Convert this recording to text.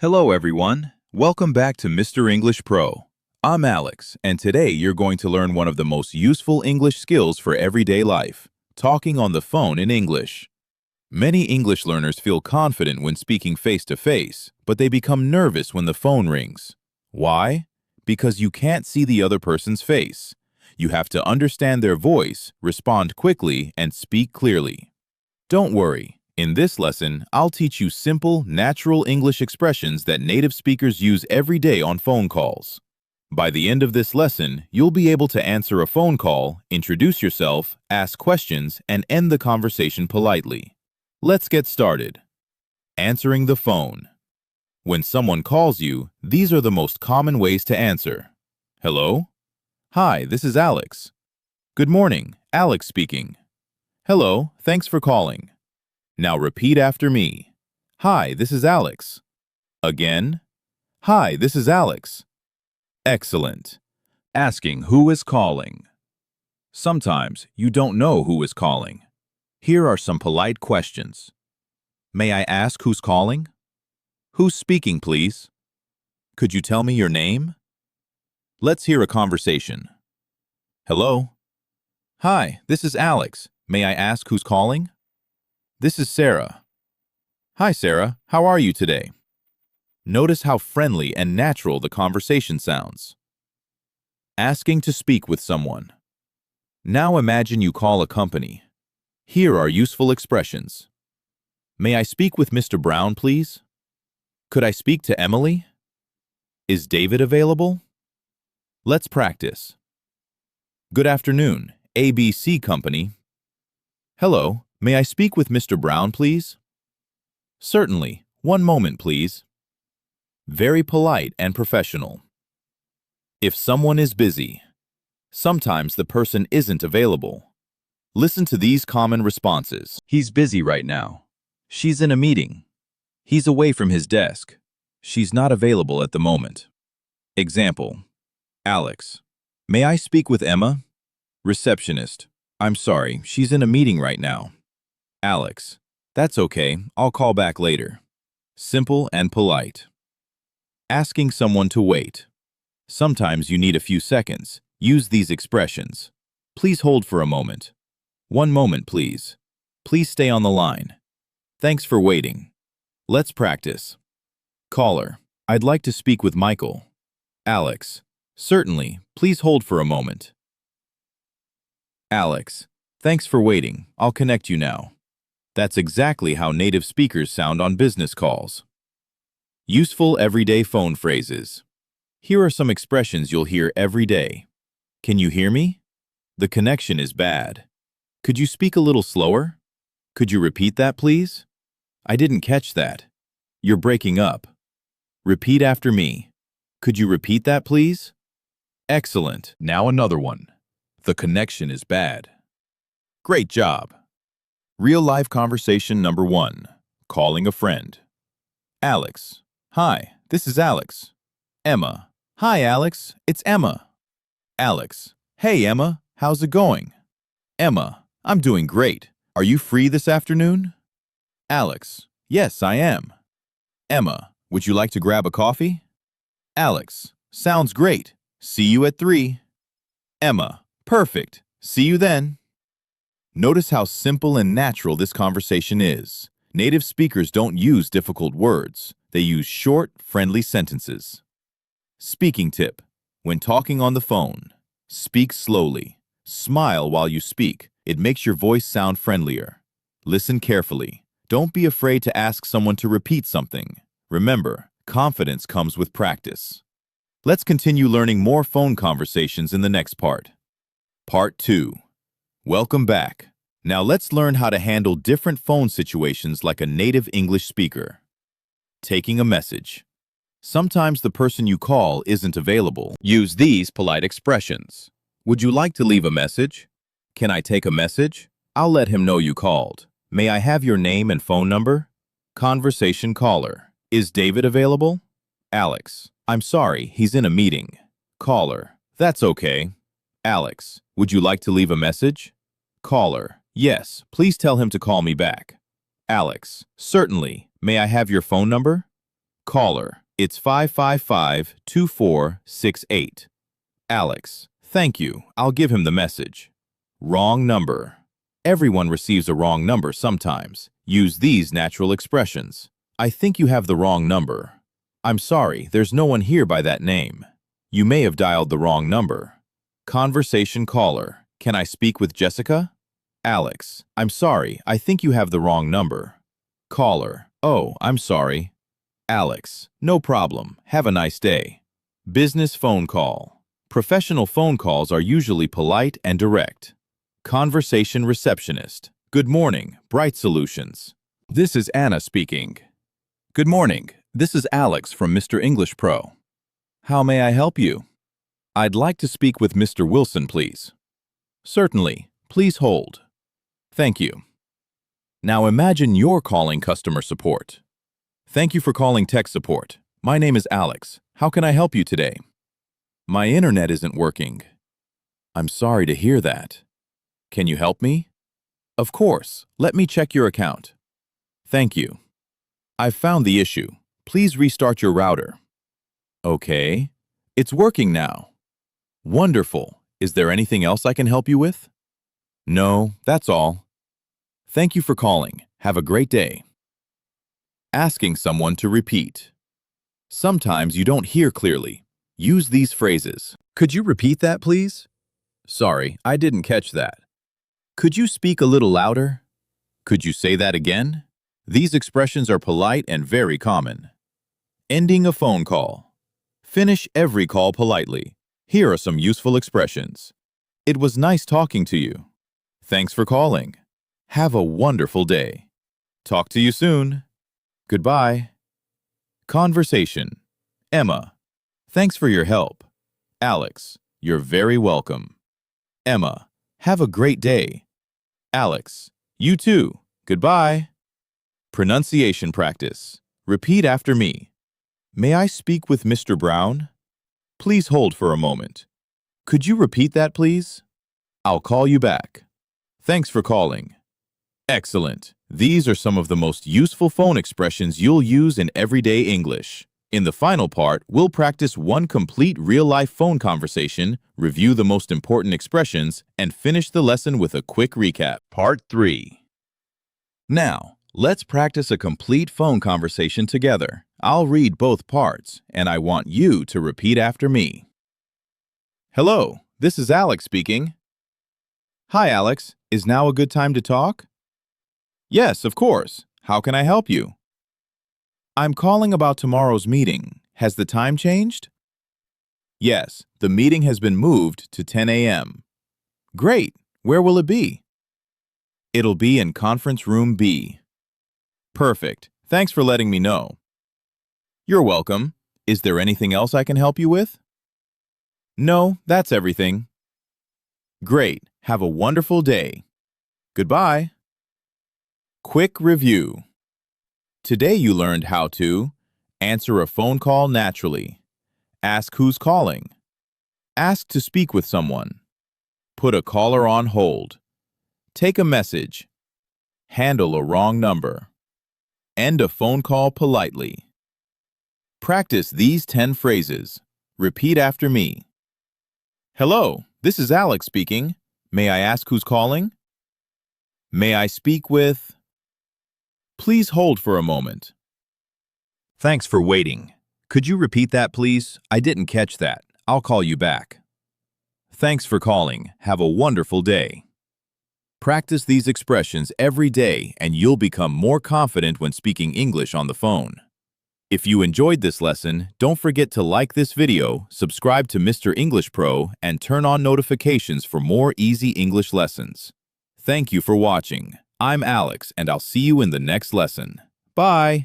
Hello everyone, welcome back to Mr. English Pro. I'm Alex, and today you're going to learn one of the most useful English skills for everyday life, talking on the phone in English. Many English learners feel confident when speaking face-to-face, but they become nervous when the phone rings. Why? Because you can't see the other person's face. You have to understand their voice, respond quickly, and speak clearly. Don't worry. In this lesson, I'll teach you simple, natural English expressions that native speakers use every day on phone calls. By the end of this lesson, you'll be able to answer a phone call, introduce yourself, ask questions, and end the conversation politely. Let's get started. Answering the phone. When someone calls you, these are the most common ways to answer. Hello? Hi, this is Alex. Good morning, Alex speaking. Hello, thanks for calling. Now repeat after me. Hi, this is Alex. Again. Hi, this is Alex. Excellent. Asking who is calling. Sometimes you don't know who is calling. Here are some polite questions. May I ask who's calling? Who's speaking, please? Could you tell me your name? Let's hear a conversation. Hello? Hi, this is Alex. May I ask who's calling? This is Sarah. Hi, Sarah. How are you today? Notice how friendly and natural the conversation sounds. Asking to speak with someone. Now imagine you call a company. Here are useful expressions. May I speak with Mr. Brown, please? Could I speak to Emily? Is David available? Let's practice. Good afternoon, ABC Company. Hello. May I speak with Mr. Brown, please? Certainly. One moment, please. Very polite and professional. If someone is busy, sometimes the person isn't available. Listen to these common responses. He's busy right now. She's in a meeting. He's away from his desk. She's not available at the moment. Example. Alex. May I speak with Emma? Receptionist. I'm sorry, she's in a meeting right now. Alex. That's okay, I'll call back later. Simple and polite. Asking someone to wait. Sometimes you need a few seconds. Use these expressions. Please hold for a moment. One moment, please. Please stay on the line. Thanks for waiting. Let's practice. Caller. I'd like to speak with Michael. Alex. Certainly, please hold for a moment. Alex. Thanks for waiting. I'll connect you now. That's exactly how native speakers sound on business calls. Useful everyday phone phrases. Here are some expressions you'll hear every day. Can you hear me? The connection is bad. Could you speak a little slower? Could you repeat that, please? I didn't catch that. You're breaking up. Repeat after me. Could you repeat that, please? Excellent. Now another one. The connection is bad. Great job. Real-life conversation number 1. Calling a friend. Alex. Hi, this is Alex. Emma. Hi, Alex. It's Emma. Alex. Hey, Emma. How's it going? Emma. I'm doing great. Are you free this afternoon? Alex. Yes, I am. Emma. Would you like to grab a coffee? Alex. Sounds great. See you at 3. Emma. Perfect. See you then. Notice how simple and natural this conversation is. Native speakers don't use difficult words. They use short, friendly sentences. Speaking tip. When talking on the phone, speak slowly. Smile while you speak. It makes your voice sound friendlier. Listen carefully. Don't be afraid to ask someone to repeat something. Remember, confidence comes with practice. Let's continue learning more phone conversations in the next part. Part 2. Welcome back. Now let's learn how to handle different phone situations like a native English speaker. Taking a message. Sometimes the person you call isn't available. Use these polite expressions. Would you like to leave a message? Can I take a message? I'll let him know you called. May I have your name and phone number? Conversation caller. Is David available? Alex. I'm sorry, he's in a meeting. Caller. That's okay. Alex. Would you like to leave a message? Caller. Yes, please tell him to call me back. Alex. Certainly. May I have your phone number? Caller, it's 555-2468. Alex, thank you. I'll give him the message. Wrong number. Everyone receives a wrong number sometimes. Use these natural expressions. I think you have the wrong number. I'm sorry, there's no one here by that name. You may have dialed the wrong number. Conversation caller, can I speak with Jessica? Alex, I'm sorry, I think you have the wrong number. Caller, oh, I'm sorry. Alex, no problem, have a nice day. Business phone call. Professional phone calls are usually polite and direct. Conversation receptionist. Good morning, Bright Solutions. This is Anna speaking. Good morning, this is Alex from Mr. English Pro. How may I help you? I'd like to speak with Mr. Wilson, please. Certainly, please hold. Thank you. Now imagine you're calling customer support. Thank you for calling tech support. My name is Alex. How can I help you today? My internet isn't working. I'm sorry to hear that. Can you help me? Of course. Let me check your account. Thank you. I've found the issue. Please restart your router. Okay. It's working now. Wonderful. Is there anything else I can help you with? No, that's all. Thank you for calling. Have a great day. Asking someone to repeat. Sometimes you don't hear clearly. Use these phrases. Could you repeat that, please? Sorry, I didn't catch that. Could you speak a little louder? Could you say that again? These expressions are polite and very common. Ending a phone call. Finish every call politely. Here are some useful expressions. It was nice talking to you. Thanks for calling. Have a wonderful day. Talk to you soon. Goodbye. Conversation. Emma. Thanks for your help. Alex. You're very welcome. Emma. Have a great day. Alex. You too. Goodbye. Pronunciation practice. Repeat after me. May I speak with Mr. Brown? Please hold for a moment. Could you repeat that, please? I'll call you back. Thanks for calling. Excellent. These are some of the most useful phone expressions you'll use in everyday English. In the final part, we'll practice one complete real-life phone conversation, review the most important expressions, and finish the lesson with a quick recap. Part 3. Now, let's practice a complete phone conversation together. I'll read both parts, and I want you to repeat after me. Hello, this is Alex speaking. Hi, Alex. Is now a good time to talk? Yes, of course. How can I help you? I'm calling about tomorrow's meeting. Has the time changed? Yes, the meeting has been moved to 10 a.m. Great. Where will it be? It'll be in Conference Room B. Perfect. Thanks for letting me know. You're welcome. Is there anything else I can help you with? No, that's everything. Great. Have a wonderful day. Goodbye. Quick review. Today you learned how to answer a phone call naturally, ask who's calling, ask to speak with someone, put a caller on hold, take a message, handle a wrong number, end a phone call politely. Practice these 10 phrases. Repeat after me. Hello, this is Alex speaking. May I ask who's calling? May I speak with? Please hold for a moment. Thanks for waiting. Could you repeat that, please? I didn't catch that. I'll call you back. Thanks for calling. Have a wonderful day. Practice these expressions every day and you'll become more confident when speaking English on the phone. If you enjoyed this lesson, don't forget to like this video, subscribe to Mr. English Pro, and turn on notifications for more easy English lessons. Thank you for watching. I'm Alex, and I'll see you in the next lesson. Bye!